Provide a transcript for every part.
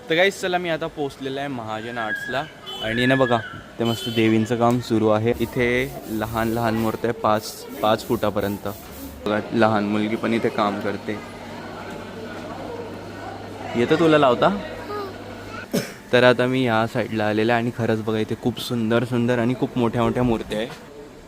तर गाईस चला मी आता पोहोचलेला आहे महाजन आर्ट्सला आणि ना बघा ते मस्त देवींचं काम सुरू आहे. इथे लहान लहान मूर्ती आहे 5 फुटापर्यंत. बघा लहान मुलगी पण इथे काम करते. येतं तुला लावता? तर आता मी या साईडला आलेला आहे आणि खरंच बघा इथे खूप सुंदर सुंदर आणि खूप मोठ्या मोठ्या मूर्त्या आहे.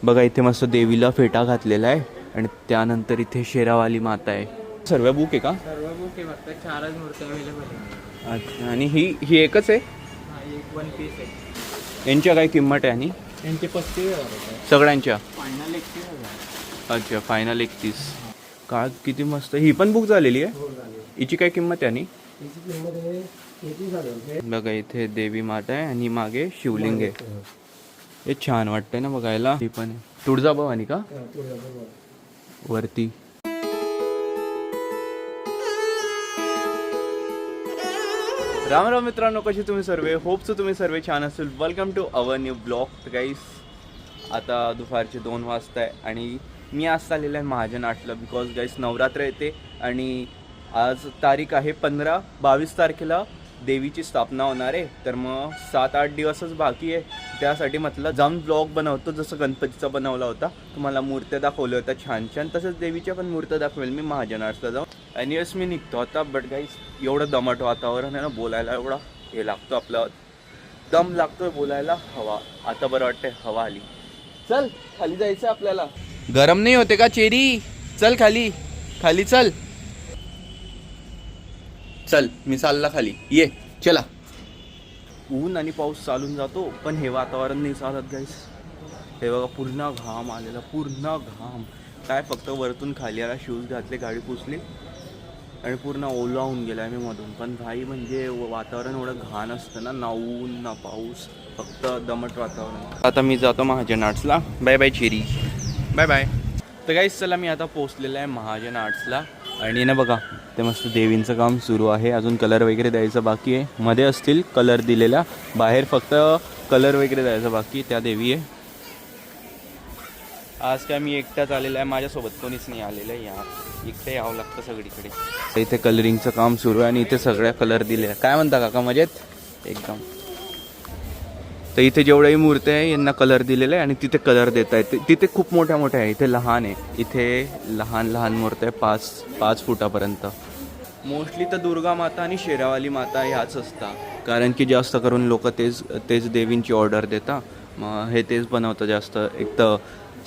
बघा इथे मस्त देवीला फेटा घातलेला आहे आणि त्यानंतर इथे शेरावाली माता आहे. सर्व बुक आहे का? सर्व बुक आहे, फक्त 4च मूर्ती अवेलेबल आहे. अच्छा. आणि ही एकच आहे? हा, एक 1 पीस आहे. यांच्या काय किंमत आहे? आणि यांचे 35,000 रुपये. सगळ्यांच्या? फायनल 31,000. अच्छा, फायनल 31. का किती मस्त. ही पण बुक झालेली आहे? हो झाले. हिची काय किंमत आहे? आणि याची किंमत आहे 33,000 रुपये. बघा इथे देवी माता आहे आणि मागे शिवलिंग आहे. हे छान वाटतंय ना बघायला. ही पण आहे तुळजाभवानी का हा, तुळजाभवानी. वरती? राम राम मित्रांनो, कसे तुम्ही सर्व? होपचं तुम्ही सर्व छान असेल. Welcome to our new blog. Guys आता दुपारचे 2 वाजता आहे आणि मी आज चाललेलं आहे महाजन आर्ट्सला बिकॉज गाईस नवरात्र येते आणि आज तारीख आहे 22 तारखेला देवीची स्थापना होणार आहे. तर मग 7-8 दिवसच बाकी आहे. त्यासाठी म्हटलं जाऊन ब्लॉग बनवतो, जसं गणपतीचा बनवला होता. तुम्हाला मूर्त्या दाखवल्या होत्या छान छान, तसंच देवीच्या पण मूर्त्या दाखवेल मी महाजन आर्ट्सला जाऊन. आणि यस मी निघतो आता. बट गाईस एवढं दमट वातावरण आहे ना, बोलायला एवढा हे लागतो, आपला दम लागतोय बोलायला. हवा आता बरं वाटतंय, हवा आली. चल खाली जायचं आपल्याला. गरम नाही होते का चेरी? चल खाली खाली चल. चल मी चालला खाली, ये चला. ऊन आणि पाऊस चालून जातो पण हे वातावरण नाही चालत गाईस. हे बघा पूर्ण घाम आलेला, पूर्ण घाम. काय फक्त वरतून खाली आला, शूज घातले, गाडी पुसली आणि पूर्ण ओला होऊन गेला आहे मी मधून. पण भाई म्हणजे वातावरण एवढं घाण असतं ना, ना ऊन ना पाऊस, फक्त दमट वातावरण. आता मी जातो महाजन आर्ट्सला. Bye bye Cherry, bye bye. तर गाईस चला मी आता पोहोचलेला आहे महाजन आर्ट्सला आणि ना बघा ते मस्त देवींचं काम सुरू आहे. अजून कलर वगैरे द्यायचं बाकी आहे. मध्ये असतील कलर दिलेला, बाहेर फक्त कलर वगैरे द्यायचं बाकी. त्या देवी आहे. आज काय मी एकटाच आलेला आहे, माझ्यासोबत कोणीच नाही आलेलं आहे. एकटं यावं लागतं सगळीकडे. इथे कलरिंगचं काम सुरू आहे आणि इथे सगळ्या कलर दिले. काय म्हणता काका, मजेत? एकदम. तर इथे जेवढ्याही मूर्त्या आहे यांना कलर दिलेला आहे आणि तिथे कलर देत आहेत. तिथे खूप मोठ्या मोठ्या आहे, इथे लहान आहे. इथे लहान लहान मूर्त्या आहे 5 फुटापर्यंत. मोस्टली तर दुर्गा माता आणि शेरावाली माता ह्याच असतात, कारण की जास्त करून लोक तेच देवींची ऑर्डर देतात. मग हे तेच बनवतं जास्त. एक तर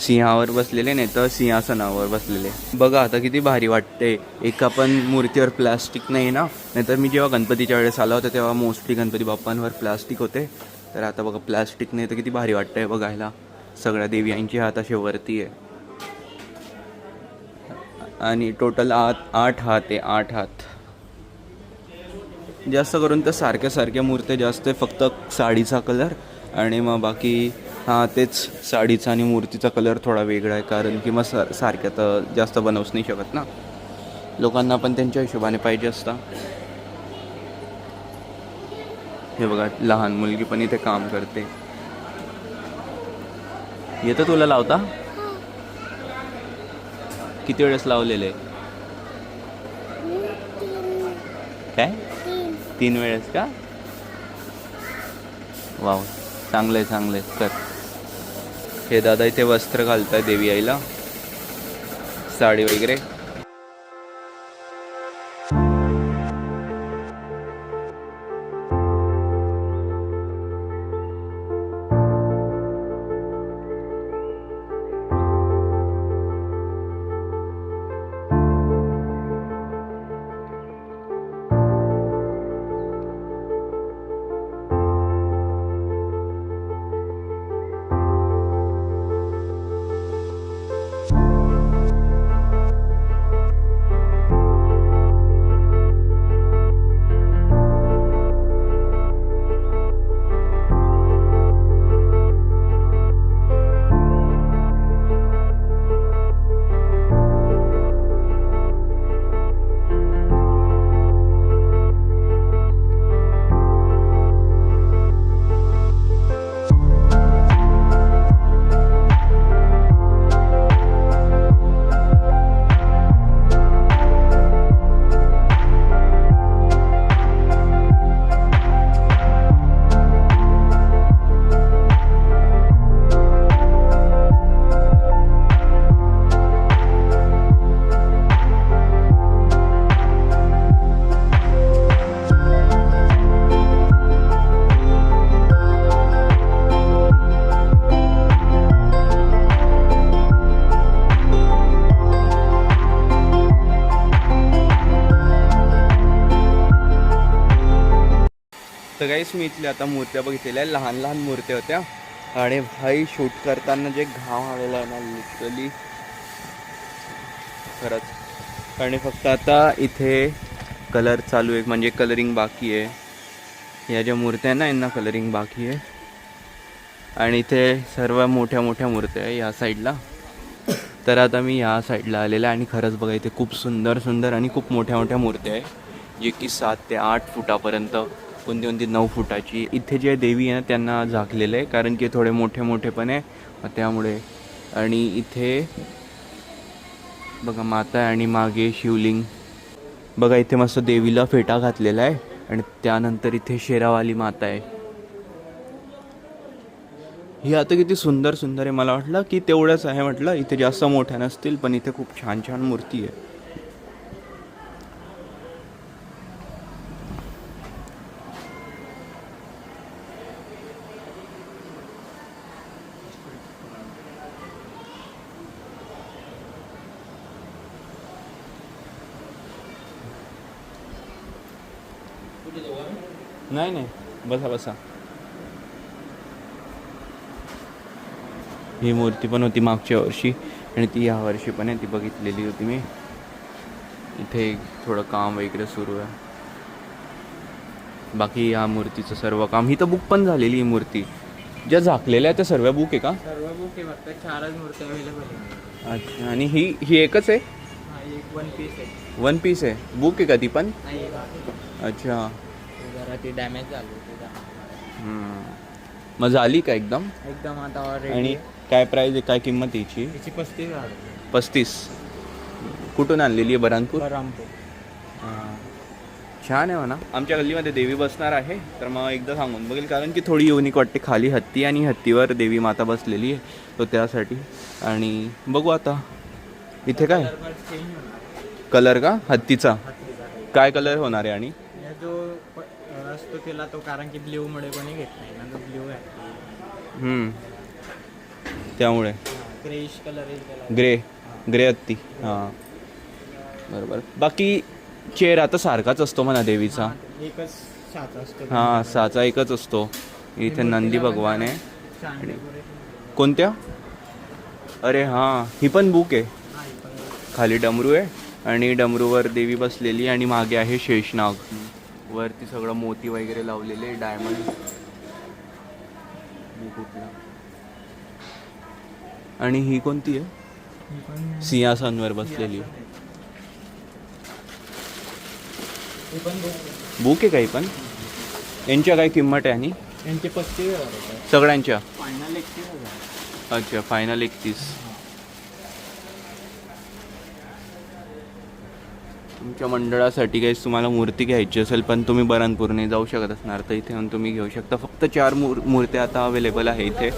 सिंहावर बसलेले, नाही तर सिंहासनावर बसलेले. बघा आता किती भारी वाटते. एका पण मूर्तीवर प्लास्टिक नाही ना, नाहीतर मी जेव्हा गणपतीच्या वेळेस आला होता तेव्हा मोस्टली गणपती बाप्पांवर प्लास्टिक होते. तर आता बघा प्लास्टिक नाही, तर किती भारी वाटतंय बघायला. सगळ्या देवीयांची हात असे वरती आहे आणि टोटल 8 हात आहे. 8 हात. जास्त करून तर सारख्या मूर्त्या जास्त आहे, फक्त साडीचा कलर आणि मग बाकी हां तेच साडीचा आणि मूर्तीचा कलर थोडा वेगळा आहे, कारण की मग सारख्या तर जास्त बनवूच नाही शकत ना, लोकांना पण त्यांच्या हिशोबाने पाहिजे असता. हे बघा लहान मुलगी पण इथे काम करते. येतं तुला लावता? किती वेळेस लावलेलं आहे? काय 3 वेळेस का? वाव, चांगलंय चांगलंय कर. हे दादा इथे वस्त्र घालताय देवी आईला, साडी वगैरे. तर काहीच मी इथल्या आता मूर्त्या बघितलेल्या आहे, लहान लहान मूर्त्या होत्या आणि भाई शूट करताना जे घाम आलेला आहे ना लिटरली खरंच. आणि फक्त आता इथे कलर चालू आहे, म्हणजे कलरिंग बाकी आहे. या ज्या मूर्त्या आहे ना यांना कलरिंग बाकी आहे. आणि इथे सर्व मोठ्या मोठ्या मूर्त्या आहे या साईडला. तर आता मी या साईडला आलेला आहे आणि खरंच बघा इथे खूप सुंदर सुंदर आणि खूप मोठ्या मोठ्या मूर्त्या आहे, जे की 7 ते 8 फुटापर्यंत, कोणती कोणती 9 फुटाची. इथे जे देवी आहे ना त्यांना झाकलेलं आहे कारण की थोडे मोठे मोठे पण आहे त्यामुळे. आणि इथे बघा माता आहे आणि मागे शिवलिंग. बघा इथे मस्त देवीला फेटा घातलेला आहे आणि त्यानंतर इथे शेरावाली माता आहे. ही आता किती सुंदर सुंदर आहे. मला वाटलं की तेवढंच आहे, म्हटलं इथे जास्त मोठ्या नसतील, पण इथे खूप छान छान मूर्ती आहे. नाही नाही, बसा बसा. ही मूर्ती पण होती मागच्या वर्षी आणि ती ह्या वर्षी पण आहे, ती बघितलेली होती मी. इथे थोडं काम वगैरे सुरू आहे. बाकी या मूर्तीचं सर्व काम, ही तर बुक पण झालेली ही मूर्ती. ज्या झाकलेल्या आहेत त्या सर्व बुक आहे का? सर्व बुक आहे, फक्त 4च मूर्ती अवेलेबल आहे. अच्छा. आणि ही एकच आहे? एक 1 पीस आहे. 1 पीस आहे. बुक आहे का ती पण? नाही अच्छा. जरा ती डॅमेज झाली होती. मग झाली का एकदम? एकदम आता ऑलरेडी. आणि काय प्राईज आहे, काय किंमत याची? त्याची 35,000. 35. कुठून आणलेली आहे? बऱ्हाणपूर. बऱ्हाणपूर. छान आहे म्हणा. आमच्या गल्लीमध्ये देवी बसणार आहे, तर मग एकदा सांगून बघेल कारण की थोडी युनिक वाटते. खाली हत्ती आणि हत्तीवर देवी माता बसलेली आहे, तो त्यासाठी. आणि बघू आता इथे काय कलर का हत्तीचा? काय कलर होणार आहे? आणि जो असतो त्याला तो, कारण की ब्ल्यू मुळे कोणी घेत नाही ना, तो ब्ल्यू आहे त्यामुळे ग्रेइश कलर येईल त्याला. ग्रे हत्ती. हां बरोबर. बाकी चेहरा तर सारखाच असतो म्हणा देवीचा. एकच साचा असतो. हां साचा एकच असतो. इथे नंदी भगवान आहे. आणि कोणत्या? अरे हां, ही पण बुक आहे. खाली डमरू आहे आणि डमरूवर देवी बसलेली आणि मागे आहे शेषनाग. वरती सगळं मोती वगैरे लावलेले, डायमंड. कुठला? आणि ही कोणती आहे? सिंहासनवर बसलेली बुक आहे काही पण. यांच्या काय किंमत आहे? आणि यांचे 35,000 सगळ्यांच्या फायनल 31,000. अच्छा, फायनल 31. तुमच्या मंडळासाठी काही तुम्हाला मूर्ती घ्यायची असेल पण तुम्ही बऱ्हाणपूरने जाऊ शकत असणार तर इथे येऊन तुम्ही घेऊ शकता. फक्त 4 मूर्त्या आता अवेलेबल आहे इथे.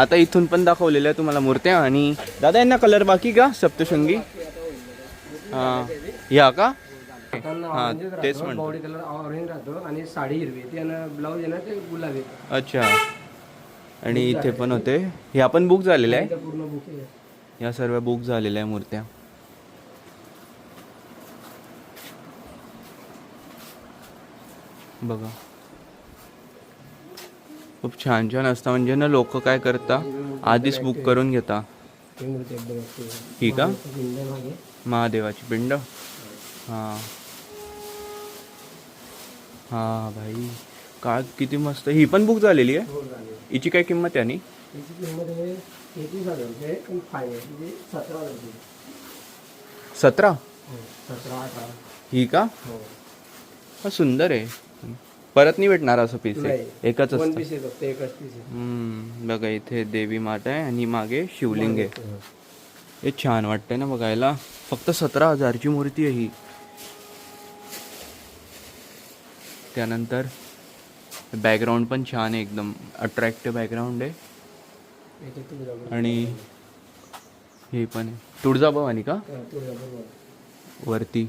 आता इथून पण दाखवलेल्या आहे तुम्हाला मूर्त्या. आणि दादा यांना कलर बाकी का सप्तशृंगी? हां ह्या का? हां तेच म्हणतो. बॉडी कलर ऑरेंज राहतो आणि साडी हिरवी ती आणि ब्लाऊज आहे ना ते गुलाबी. अच्छा. आणि इथे पण होते. ह्या पण बुक झालेल्या आहे. पूर्ण बुक आहे. या सर्व बुक झालेल्या आहे मूर्त्या. बघा खूप छान छान असतं. म्हणजे ना लोक काय करता आधीच बुक करून घेता. ती मूर्ती एकदम असते. ही का? पिंड मागे. महादेवाची पिंड. हां हां भाई काय किती मस्त. ही पण बुक झालेली आहे. हो झाले. हिची काय किंमत आहे? आणि त्याची किंमत आहे 33,000 रुपये पण फायनल म्हणजे 17,000 रुपये. 17? हो 17-18. ही का? हो हा सुंदर आहे. परत नाही भेटणार असं पीस आहे. नाही. एकच वन असतं. पीस आहे फक्त एकच पीस आहे. बघा इथे देवी माता आहे आणि मागे शिवलिंग आहे. हे छान वाटतंय ना बघायला. फक्त 17,000ची मूर्ती आहे ही. त्यानंतर बॅकग्राऊंड पण छान आहे एकदम अट्रॅक्टिव्ह बॅकग्राऊंड आहे. याच्यात तुळजाभवानी. आणि हे पण आहे तुळजाभवानी का हा, तुळजाभवानी. वरती.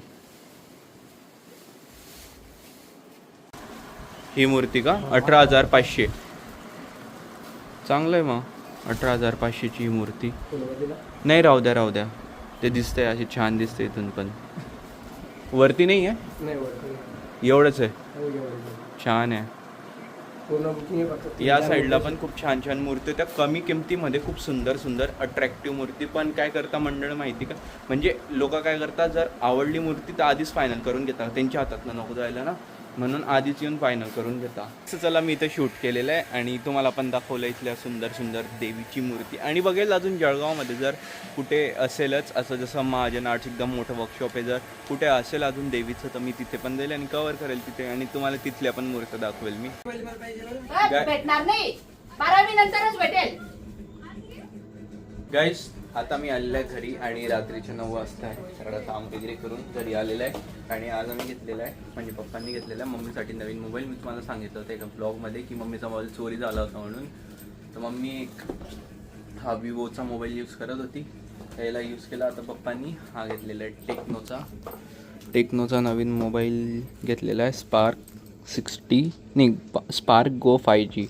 ही मूर्ती का 18,500. चांगलं आहे मग. 18,500ची ही मूर्ती. फुलवतीला नाही राहू द्या. ते दिसतंय अशी छान दिसते इथून पण. वरती नाही आहे नाही वरती. एवढंच आहे. हो, एवढं. छान आहे. पूर्ण बुकिंग आहे फक्त. या साईडला पण खूप छान छान मूर्ती. त्या कमी किमतीमध्ये खूप सुंदर सुंदर अट्रॅक्टिव्ह मूर्ती. पण काय करता मंडळ माहिती का, म्हणजे लोक काय करतात जर आवडली मूर्ती तर आधीच फायनल करून घेतात. त्यांच्या हातातनं नको जायला ना, म्हणून आधीच येऊन फायनल करून घेता. चला मी इथं शूट केलेलं आहे आणि तुम्हाला पण दाखवलं इथल्या सुंदर सुंदर देवीची मूर्ती. आणि बघेल अजून जळगावमध्ये जर कुठे असेलच असं जसं महाजन आर्ट्स एकदम मोठं वर्कशॉप आहे, जर कुठे असेल अजून देवीचं तर मी तिथे पण जाईल आणि कवर करेल तिथे आणि तुम्हाला तिथल्या पण मूर्त्या दाखवेल मी. भेटणार नाही 12वी नंतरच भेटेल. गाईस आता मी आलेलो आहे घरी आणि रात्रीचे 9 वाजता आहे. सगळं काम वगैरे करून घरी आलेलं आहे. आणि आज आम्ही घेतलेला आहे म्हणजे पप्पांनी घेतलेला आहे मम्मीसाठी नवीन मोबाईल. मी तुम्हाला सांगितलं होतं एका ब्लॉगमध्ये की मम्मीचा मोबाईल चोरी झाला होता म्हणून. तर मम्मी हा विवोचा मोबाईल यूज करत होती, याला यूज केला. आता पप्पांनी हा घेतलेला आहे टेक्नोचा नवीन मोबाईल घेतलेला आहे. Spark Go 5G.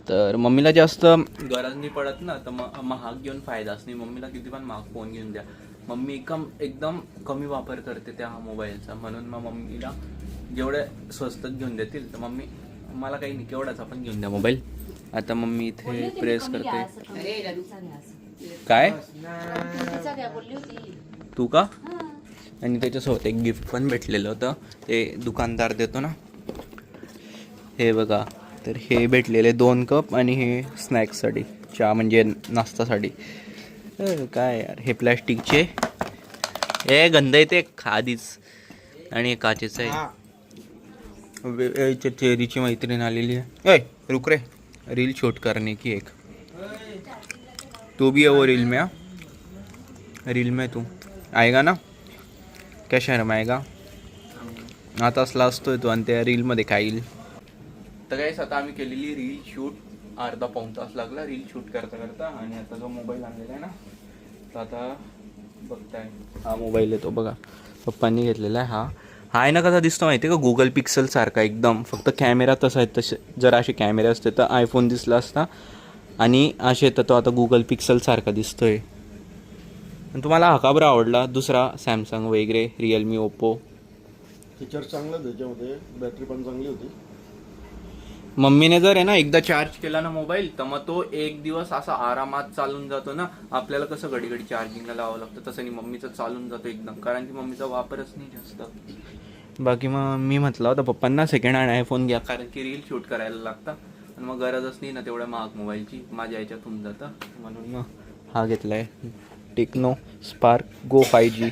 तर मम्मीला जास्त गरज नाही पडत ना, तर मग महाग घेऊन फायदाच नाही. मम्मीला किती पण महाग फोन घेऊन द्या, मम्मी एकदम कमी वापर करते त्या मोबाईलचा. म्हणून मग मम्मीला जेवढे स्वस्तात घेऊन देतील तर मम्मी मला काही नाही केवढाच आपण घेऊन द्या मोबाईल. आता मम्मी इथे प्रेस करते. काय तू का? आणि त्याच्यासोबत एक गिफ्ट पण भेटलेलं होतं, ते दुकानदार देतो ना. हे बघा, तर हे भेटलेले 2 कप आणि हे स्नॅक्ससाठी चहा म्हणजे नाश्तासाठी. काय यार हे प्लॅस्टिकचे हे गंध येते आधीच. आणि हे काचेचं आहे. चेरीची मैत्रीण आलेली आहे. रुक रे, रील शूट करने की एक. तू भी है वो रील में? रील में तू आएगा ना? क्या शर्म आएगा? आता असला असतोय तू आणि त्या रीलमध्ये काय येईल. तर काहीच आता आम्ही केलेली रील शूट अर्धा पाऊण तास लागला रील शूट करता. आणि आता जो मोबाईल आणलेला आहे ना, तर आता बघताय हा मोबाईल आहे तो बघा पप्पांनी घेतलेला आहे. हा आहे ना, कसा दिसतो माहिती आहे का, गुगल पिक्सल सारखा एकदम. फक्त कॅमेरा तसा आहे. तसे जर असे कॅमेरे असते तर आयफोन दिसला असता, आणि असे तर तो आता गुगल पिक्सल सारखा दिसतोय. आणि तुम्हाला हा का बरं आवडला? दुसरा सॅमसंग वगैरे रिअलमी ओप्पो फीचर चांगलं त्याच्यामध्ये, बॅटरी पण चांगली होती. मम्मीने जर आहे ना एकदा चार्ज केला ना मोबाईल, तर मग तो 1 दिवस असा आरामात चालून जातो ना. आपल्याला कसं घडी घडी चार्जिंगला लावावं लागतं, तसं नाही, मम्मीचं चालून जातो एकदम, कारण की मम्मीचा वापरच नाही जास्त. बाकी मग मी म्हटलं होतं पप्पांना सेकंड हँड आयफोन घ्या, कारण की रील शूट करायला लागतं आणि मग गरजच नाही ना तेवढ्या महाग मोबाईलची, माझ्या याच्यात होऊन जातं. म्हणून मग हा घेतला आहे टेक्नो स्पार्क गो 5G.